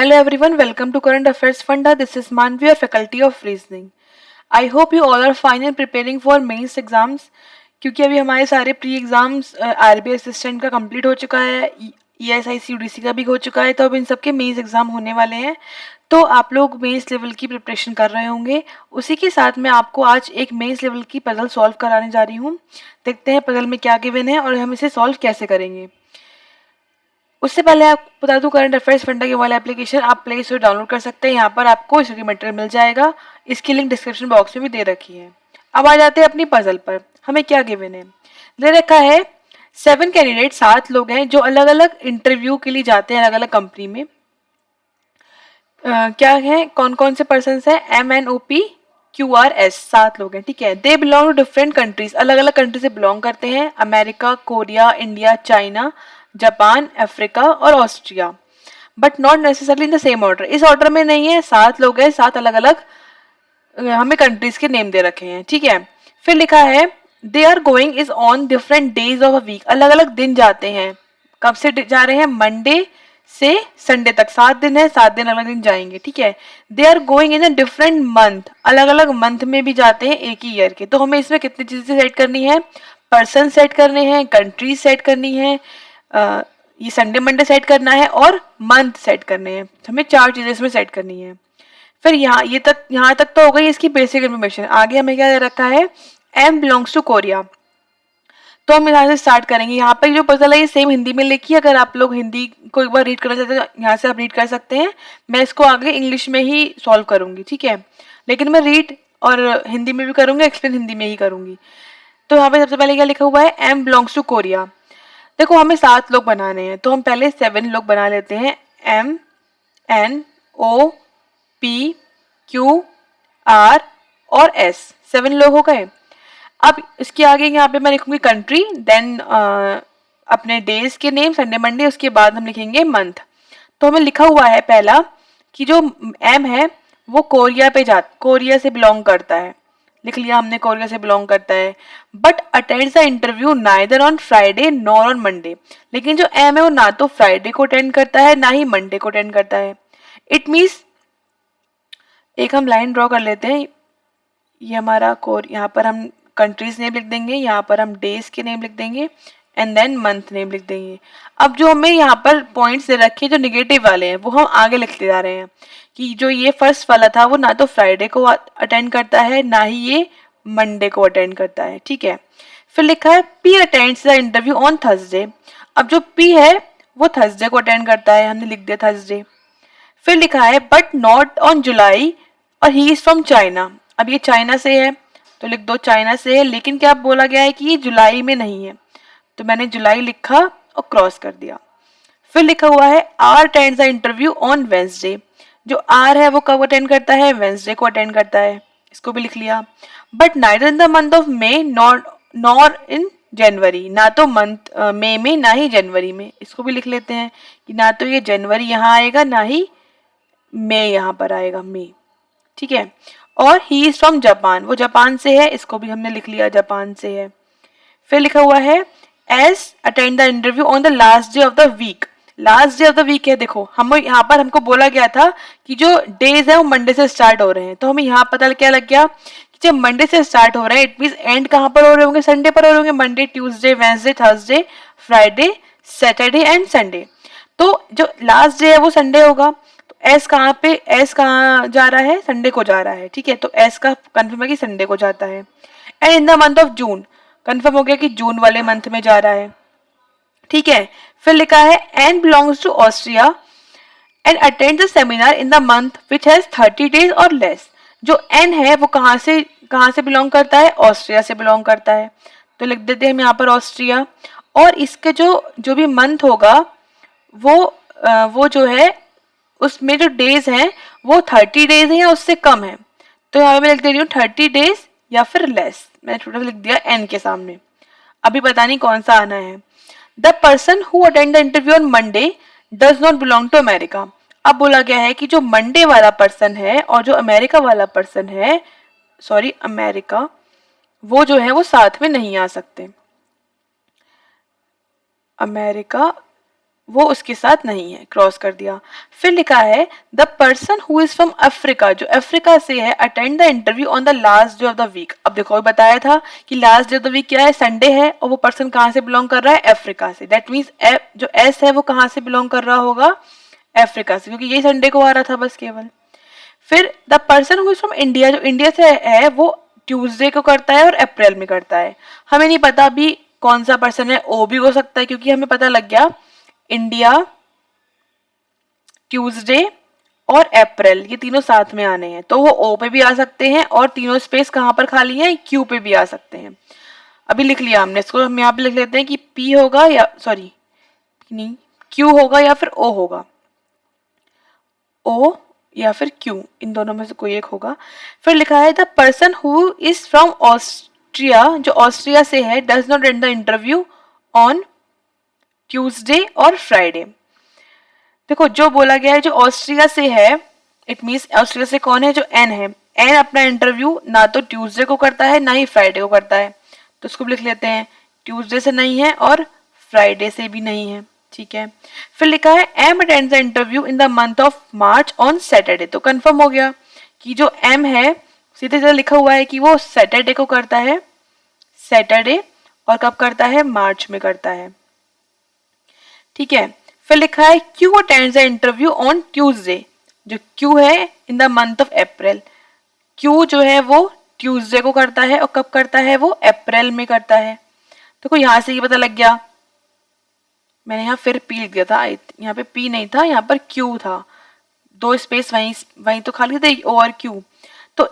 Hello everyone, welcome to Current Affairs Funda. This is Manvi, a faculty of reasoning. I hope you all are fine and preparing for mains exams. क्योंकि अभी हमारे सारे pre exams RBI assistant का complete हो चुका है, ESIC UDC का भी हो चुका है, तो अब इन सबके मेंस एग्जाम होने वाले हैं. तो आप लोग मेंस लेवल की प्रिपरेशन कर रहे होंगे. उसी के साथ मैं आपको आज एक मेंस लेवल की पजल सॉल्व कराने जा रही हूँ. देखते हैं पजल में क्या गिवन है और हम इसे सॉल्व कैसे करेंगे. उससे पहले आप बता दूं, करंट अफेयर्स फंडा के वाला एप्लीकेशन आप प्ले स्टोर डाउनलोड कर सकते हैं. यहाँ पर आपको इसकी मटेरियल मिल जाएगा. इसकी लिंक डिस्क्रिप्शन बॉक्स में भी दे रखी है. अब आ जाते हैं अपनी पजल पर. हमें क्या गिवन है, दे रखा है 7 कैंडिडेट, 7 लोग हैं जो अलग अलग इंटरव्यू के लिए जाते हैं अलग अलग कंपनी में. क्या है, कौन कौन से पर्सन है, MNOP QRS, 7 लोग हैं. ठीक है. They belong to different countries, अलग अलग कंट्री से बिलोंग करते हैं. America, Korea, India, China, Japan, Africa और Austria. But not necessarily in the same order. इस ऑर्डर में नहीं है. 7 लोग हैं, 7 अलग अलग हमें कंट्रीज के नेम दे रखे हैं. ठीक है. फिर लिखा है they are going is on different days of a week. अलग अलग दिन जाते हैं. कब से जा रहे हैं, मंडे से संडे तक. 7 दिन है, 7 दिन अलग दिन जाएंगे. ठीक है. They are going in a different month, अलग अलग मंथ में भी जाते हैं एक ही ईयर के. तो हमें इसमें कितनी चीजें सेट करनी है, पर्सन सेट करने हैं, कंट्री सेट करनी है, ये संडे मंडे सेट करना है और मंथ सेट करने हैं. हमें 4 चीजें इसमें सेट करनी है. फिर यहाँ तक तो हो गई इसकी बेसिक इन्फॉर्मेशन. आगे हमें क्या दे रखा है, एम बिलोंग्स टू कोरिया. तो हम यहाँ से स्टार्ट करेंगे. यहाँ पर जो पजल है ये सेम हिंदी में लिखी है. अगर आप लोग हिंदी को एक बार रीड करना चाहते हैं तो यहाँ से आप रीड कर सकते हैं. मैं इसको आगे इंग्लिश में ही सॉल्व करूंगी. ठीक है. लेकिन मैं रीड और हिंदी में भी करूंगी, एक्सप्लेन हिंदी में ही करूंगी. तो यहाँ पे सबसे पहले क्या लिखा हुआ है, एम बिलोंग्स टू कोरिया. देखो हमें 7 लोग बनाने हैं तो हम पहले 7 लोग बना लेते हैं. MNOPQR और S, 7 लोग हो गए. अब इसके आगे यहाँ पे मैं लिखूंगी कंट्री, देन अपने डेज के नेम, संडे मंडे, उसके बाद हम लिखेंगे मंथ. तो हमें लिखा हुआ है पहला कि जो M है वो कोरिया से बिलोंग करता है. लिख लिया हमने, कोरिया से बिलोंग करता है. But attends the interview neither on Friday nor on Monday. लेकिन जो एम है वो ना तो फ्राइडे को अटेंड करता है ना ही मंडे को अटेंड करता है. इट मीन्स एक हम लाइन ड्रॉ कर लेते हैं. ये हमारा यहाँ पर हम कंट्रीज नेम लिख देंगे, यहाँ पर हम डेज के नेम लिख देंगे एंड देन मंथ नेम लिख देंगे. अब जो हमें यहाँ पर पॉइंट्स दे रखे हैं जो निगेटिव वाले हैं वो हम आगे लिखते जा रहे हैं कि जो ये फर्स्ट वाला था वो ना तो फ्राइडे को अटेंड करता है ना ही ये मंडे को अटेंड करता है. ठीक है. फिर लिखा है P attends the interview on Thursday. अब जो पी है वो थर्सडे को अटेंड करता है, हमने लिख दिया थर्सडे. फिर लिखा है बट नॉट ऑन जुलाई और ही इज फ्रॉम चाइना. अब ये चाइना से है तो लिख दो चाइना से है, लेकिन क्या बोला गया है कि ये जुलाई में नहीं है तो मैंने जुलाई लिखा और क्रॉस कर दिया. फिर लिखा हुआ है R attends the interview on Wednesday. जो आर है वो कब अटेंड करता है, वेंसडे को अटेंड करता है. इसको भी लिख लिया. But neither in the month of May nor in January. ना तो मंथ मई में ना ही जनवरी में. इसको भी लिख लेते हैं कि ना तो ये जनवरी यहाँ आएगा ना ही मई यहाँ पर आएगा, मई. ठीक है. और ही इज फ्रॉम जापान, वो जापान से है. इसको भी हमने लिख लिया, जापान से है. फिर लिखा हुआ है S attend the interview on the last day of the week. Last day of the week है. देखो हम यहाँ पर हमको बोला गया था कि जो डेज है वो मंडे से स्टार्ट हो रहे हैं. तो हमें यहाँ पता क्या लग गया कि जब मंडे से स्टार्ट हो रहे हैं इट मीन एंड कहाँ पर हो रहे होंगे, संडे पर हो रहे होंगे. Monday, Tuesday, Wednesday, Thursday, Friday, Saturday and Sunday. तो जो लास्ट डे है वो संडे होगा. तो एस कहाँ जा रहा है, संडे को जा रहा है. ठीक है. तो एस का कंफर्म है कि संडे को जाता है. And in the month of June, confirm हो गया कि जून वाले मंथ में जा रहा है. ठीक है. फिर लिखा है N belongs to Austria and attend the seminar in the month which has 30 days or less. जो एन है वो कहाँ से बिलोंग करता है, ऑस्ट्रिया से बिलोंग करता है. तो लिख देते हैं हम यहाँ पर ऑस्ट्रिया. और इसके जो भी मंथ होगा वो जो है उसमें जो डेज हैं वो 30 डेज है या उससे कम है. तो यहाँ मैं लिख दे रही हूँ 30 डेज या फिर लेस. मैंने छोटा सा लिख दिया एन के सामने. अभी पता नहीं कौन सा आना है. The person who attend the interview on Monday does not belong to America. अब बोला गया है कि जो मंडे वाला पर्सन है और जो अमेरिका वाला पर्सन है, सॉरी अमेरिका, वो जो है वो साथ में नहीं आ सकते. अमेरिका वो उसके साथ नहीं है, क्रॉस कर दिया। फिर लिखा है the person who is from Africa, जो अफ्रीका से है, attend the interview on the last day of the week. अब देखो बताया था कि last day of the week क्या है, संडे है, और वो पर्सन कहाँ से बिलोंग कर रहा है, अफ्रीका से। दैट मीन्स जो एस है वो कहाँ से बिलोंग कर रहा होगा, अफ्रीका से, क्योंकि यही संडे को आ रहा था बस केवल। फिर the person who is from India, जो इंडिया से है वो ट्यूसडे को करता है और अप्रैल में करता है। हमें नहीं पता अभी कौन सा पर्सन है, ओ भी हो सकता है, क्योंकि हमें पता लग गया इंडिया, ट्यूसडे और अप्रैल ये तीनों साथ में आने हैं, तो वो ओ पे भी आ सकते हैं और तीनों स्पेस कहां पर खाली है, क्यू पे भी आ सकते हैं। अभी लिख लिया हमने इसको, हम यहाँ पे लिख लेते हैं कि पी होगा या सॉरी नहीं, क्यू होगा या फिर ओ होगा, ओ या फिर क्यू, इन दोनों में से कोई एक होगा। फिर लिखा है the person who is from Austria, जो ऑस्ट्रिया से है, does not attend the interview on Tuesday और फ्राइडे। देखो जो बोला गया है जो ऑस्ट्रिया से है, इट मीन्स ऑस्ट्रिया से कौन है, जो एन है, एन अपना इंटरव्यू ना तो ट्यूसडे को करता है ना ही फ्राइडे को करता है, तो उसको लिख लेते हैं ट्यूसडे से नहीं है और फ्राइडे से भी नहीं है, ठीक है। फिर लिखा है M attends the interview in the month of March on Saturday, तो कंफर्म हो गया कि जो एम है सीधे सीधे लिखा हुआ है कि वो सैटरडे को करता है, सैटरडे, और कब करता है, मार्च में करता है, ठीक है। फिर लिखा है Q attends the interview on Tuesday, जो क्यू है इन the month of April, Q जो है वो ट्यूसडे को करता है और कब करता है, वो अप्रैल में करता है। देखो यहां से ये पता लग गया, मैंने यहाँ फिर पी लिख दिया था, यहाँ पे पी नहीं था, यहाँ पर क्यू था, दो स्पेस वहीं वहीं तो खाली थे, ओ और क्यू। तो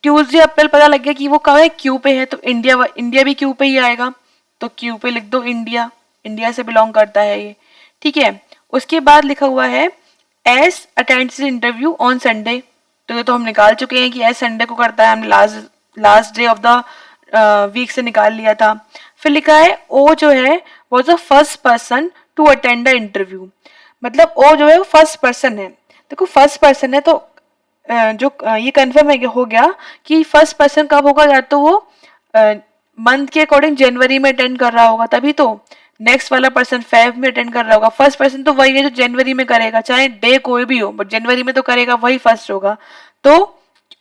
ट्यूसडे अप्रैल पता लग गया कि वो कब है, क्यू पे है, तो इंडिया भी क्यू पे ही आएगा, तो क्यू पे लिख दो इंडिया, इंडिया से बिलोंग करता है ये, ठीक है। उसके बाद लिखा हुआ है S attends interview on Sunday, तो ये तो हम निकाल चुके हैं कि एस संडे को करता है, हमने last day of the week से निकाल लिया था। फिर लिखा है ओ जो है was the first person to attend the interview, मतलब ओ जो है वो फर्स्ट पर्सन है। देखो फर्स्ट पर्सन है तो ये कंफर्म हो गया कि फर्स्ट पर्सन कब होगा, या तो वो मंथ के अकॉर्डिंग जनवरी में अटेंड कर रहा होगा, तभी तो नेक्स्ट वाला पर्सन फेब में अटेंड कर रहा होगा। फर्स्ट पर्सन तो वही है जो जनवरी में करेगा, चाहे डे कोई भी हो, बट जनवरी में तो करेगा, वही फर्स्ट होगा। तो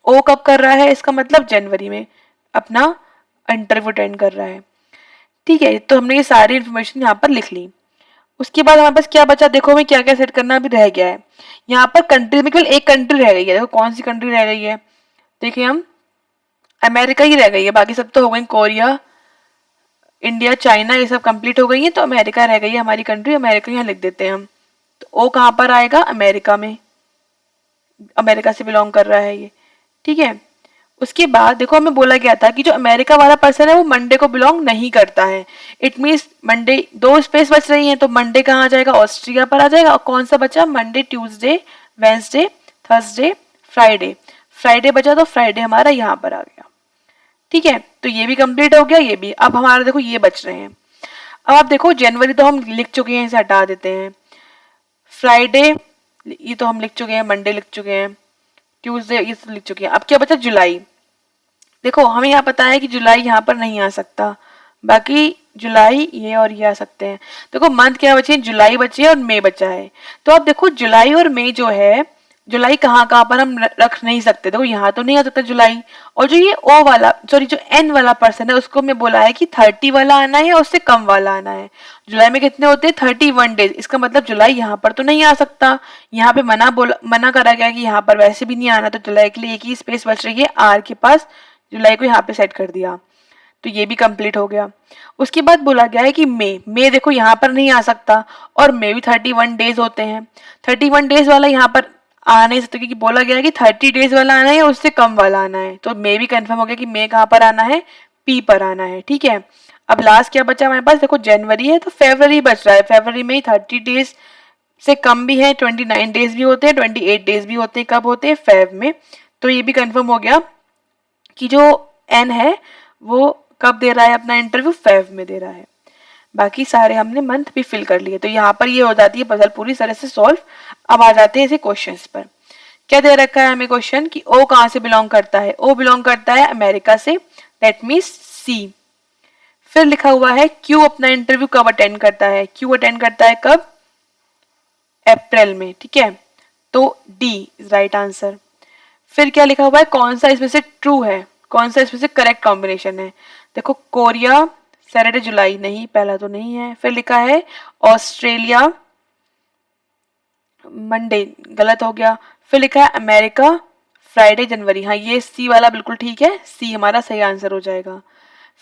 ओ कब कर रहा है, इसका मतलब जनवरी में अपना इंटरव्यू अटेंड कर रहा है, ठीक है। तो हमने ये सारी इन्फॉर्मेशन यहाँ पर लिख ली। उसके बाद हमारे पास क्या बचा, देखो हमें क्या क्या सेट करना अभी रह गया है। यहाँ पर कंट्री में केवल एक कंट्री रह गई है, देखो कौन सी कंट्री रह गई है, देखिए हम अमेरिका ही रह गई है, बाकी सब तो हो गई, कोरिया, इंडिया, चाइना, ये सब कंप्लीट हो गई है, तो अमेरिका रह गई है हमारी कंट्री, अमेरिका यहाँ लिख देते हैं हम। तो ओ कहाँ पर आएगा, अमेरिका में, अमेरिका से बिलोंग कर रहा है ये, ठीक है। उसके बाद देखो हमें बोला गया था कि जो अमेरिका वाला पर्सन है वो मंडे को बिलोंग नहीं करता है, इट मीन्स मंडे, दो स्पेस बच रही है, तो मंडे कहाँ आ जाएगा, ऑस्ट्रिया पर आ जाएगा, और कौन सा बचा, Monday, Tuesday, Wednesday, Thursday, Friday, Friday बचा, तो फ्राइडे हमारा यहाँ पर आ गया, ठीक है। तो ये भी कंप्लीट हो गया, ये भी। अब हमारा देखो ये बच रहे हैं। अब आप देखो जनवरी तो हम लिख चुके हैं, इसे हटा देते हैं, फ्राइडे ये तो हम लिख चुके हैं, मंडे लिख चुके हैं, ट्यूसडे ये तो लिख चुके हैं। अब क्या बचा, जुलाई। देखो हमें यहाँ पता है कि जुलाई यहाँ पर नहीं आ सकता, बाकी जुलाई ये और ये आ सकते हैं। देखो मंथ क्या बचे हैं, जुलाई बचे हैं और मई बचा है। तो अब देखो जुलाई और मई जो है, जुलाई कहाँ कहाँ पर हम रख नहीं सकते, देखो यहाँ तो नहीं आ सकता जुलाई। और जो ये ओ वाला सॉरी जो एन वाला पर्सन है उसको मैं बोला है कि 30 वाला आना है और उससे कम वाला आना है। जुलाई में कितने होते हैं, 31 डेज, इसका मतलब जुलाई यहाँ पर तो नहीं आ सकता, यहाँ पे मना करा गया कि यहाँ पर वैसे भी नहीं आना, तो जुलाई के लिए एक ही स्पेस बच रही है आर के पास, जुलाई को यहाँ पे सेट कर दिया, तो ये भी कंप्लीट हो गया। उसके बाद बोला गया है कि मई देखो यहाँ पर नहीं आ सकता, और मई भी 31 डेज होते हैं, 31 डेज वाला यहाँ पर आ नहीं सकता, क्योंकि बोला गया है कि 30 डेज वाला आना है और उससे कम वाला आना है। तो मई भी कंफर्म हो गया कि मई कहाँ पर आना है, पी पर आना है, ठीक है। अब लास्ट क्या बचा हमारे पास, देखो जनवरी है तो फेब्रवरी बच रहा है, फेब्रवरी में ही 30 डेज से कम भी है, 29 डेज भी होते हैं, 28 डेज भी होते हैं, कब होते हैं, फेब में। तो ये भी कंफर्म हो गया कि जो एन है वो कब दे रहा है अपना इंटरव्यू, फेब में दे रहा है। बाकी सारे हमने मंथ भी फिल कर लिए, तो यहाँ पर ये हो जाती है पजल पूरी तरह से सॉल्व। अब आ जाते हैं इसे क्वेश्चंस पर। क्या दे रखा है हमें क्वेश्चन कि ओ कहाँ से बिलोंग करता है, ओ बिलोंग करता है अमेरिका से, दैट मीन्स सी। फिर लिखा हुआ है क्यू अपना इंटरव्यू कब अटेंड करता है, क्यू अटेंड करता है कब, अप्रैल में, ठीक है, तो डी इज राइट आंसर। फिर क्या लिखा हुआ है, कौन सा इसमें से ट्रू है, कौन सा इसमें से करेक्ट कॉम्बिनेशन है। देखो कोरिया सैटरडे जुलाई, नहीं पहला तो नहीं है। फिर लिखा है ऑस्ट्रेलिया मंडे, गलत हो गया। फिर लिखा है अमेरिका फ्राइडे जनवरी, हाँ ये सी वाला बिल्कुल ठीक है, सी हमारा सही आंसर हो जाएगा।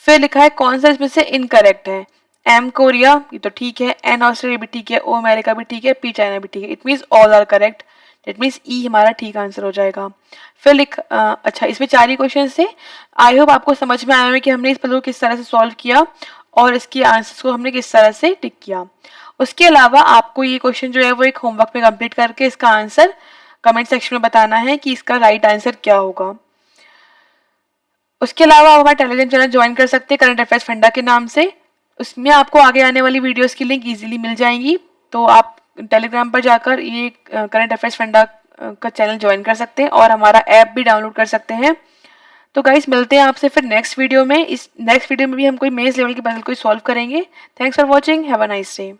फिर लिखा है कौन सा इसमें से इनकरेक्ट है, एम कोरिया ये तो ठीक है, एन ऑस्ट्रेलिया भी ठीक है, ओ अमेरिका भी ठीक है, पी चाइना भी ठीक है। It means all are correct, it means E हमारा ठीक आंसर हो जाएगा। फिर अच्छा इसमें 4 ही क्वेश्चन थे। आई होप आपको समझ में आया है कि हमने इस पजल को किस तरह से सॉल्व किया और इसके आंसर्स को हमने किस तरह से टिक किया। उसके अलावा आपको ये क्वेश्चन जो है वो एक होमवर्क में कंप्लीट करके इसका आंसर कमेंट सेक्शन में बताना है कि इसका राइट आंसर क्या होगा। उसके अलावा आप हमारा टेलीग्राम चैनल ज्वाइन कर सकते हैं करंट अफेयर्स फंडा के नाम से। उसमें आपको आगे आने वाली वीडियोस की लिंक इजीली मिल जाएंगी, तो आप टेलीग्राम पर जाकर ये करंट अफेयर्स फंडा का चैनल ज्वाइन कर सकते हैं और हमारा ऐप भी डाउनलोड कर सकते हैं। तो गाइस मिलते हैं आपसे फिर नेक्स्ट वीडियो में। इस नेक्स्ट वीडियो में भी हम कोई मेंस लेवल की पजल को सॉल्व करेंगे। Thanks for watching, have a nice day.